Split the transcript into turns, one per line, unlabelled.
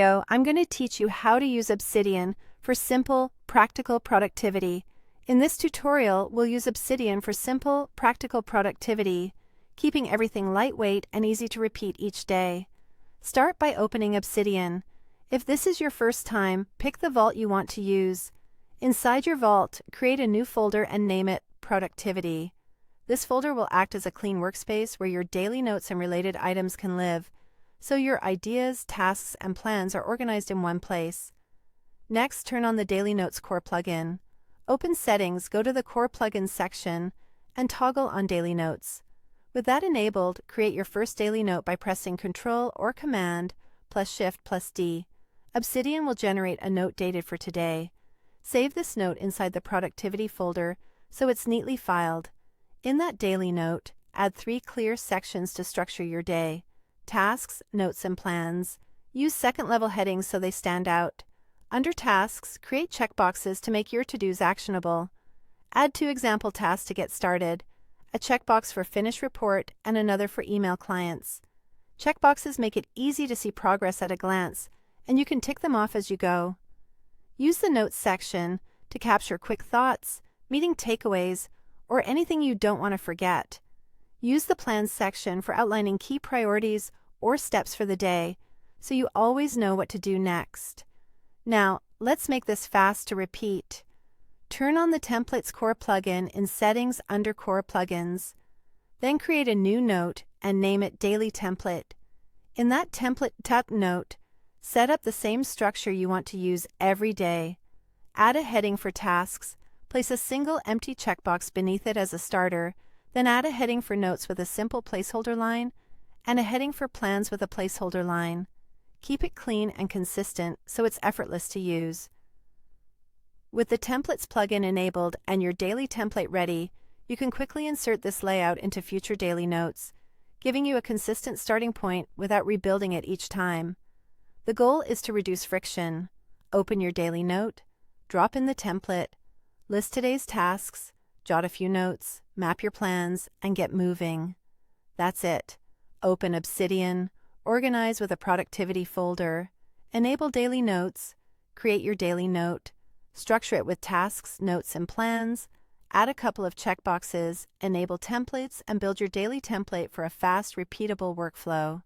I'm going to teach you how to use Obsidian for simple, practical productivity. In this tutorial, we'll use Obsidian for simple, practical productivity, keeping everything lightweight and easy to repeat each day. Start by opening Obsidian. If this is your first time, pick the vault you want to use. Inside your vault, create a new folder and name it Productivity. This folder will act as a clean workspace where your daily notes and related items can live, so your ideas, tasks, and plans are organized in one place. Next, turn on the Daily Notes Core plugin. Open Settings, go to the Core Plugins section, and toggle on Daily Notes. With that enabled, create your first daily note by pressing Ctrl or Command plus Shift plus D. Obsidian will generate a note dated for today. Save this note inside the Productivity folder so it's neatly filed. In that daily note, add 3 clear sections to structure your day: tasks, notes, and plans. Use second-level headings so they stand out. Under tasks, create checkboxes to make your to-dos actionable. Add 2 example tasks to get started: a checkbox for Finish Report and another for Email Clients. Checkboxes make it easy to see progress at a glance, and you can tick them off as you go. Use the Notes section to capture quick thoughts, meeting takeaways, or anything you don't want to forget. Use the Plans section for outlining key priorities or steps for the day, so you always know what to do next. Now, let's make this fast to repeat. Turn on the Templates Core plugin in Settings under Core Plugins. Then create a new note and name it Daily Template. In that template note, set up the same structure you want to use every day. Add a heading for tasks, place a single empty checkbox beneath it as a starter, then add a heading for notes with a simple placeholder line, and a heading for plans with a placeholder line. Keep it clean and consistent so it's effortless to use. With the Templates plugin enabled and your daily template ready, you can quickly insert this layout into future daily notes, giving you a consistent starting point without rebuilding it each time. The goal is to reduce friction. Open your daily note, drop in the template, list today's tasks, jot a few notes, map your plans, and get moving. That's it. Open Obsidian, organize with a productivity folder, enable daily notes, create your daily note, structure it with tasks, notes, and plans, add a couple of checkboxes, enable templates, and build your daily template for a fast, repeatable workflow.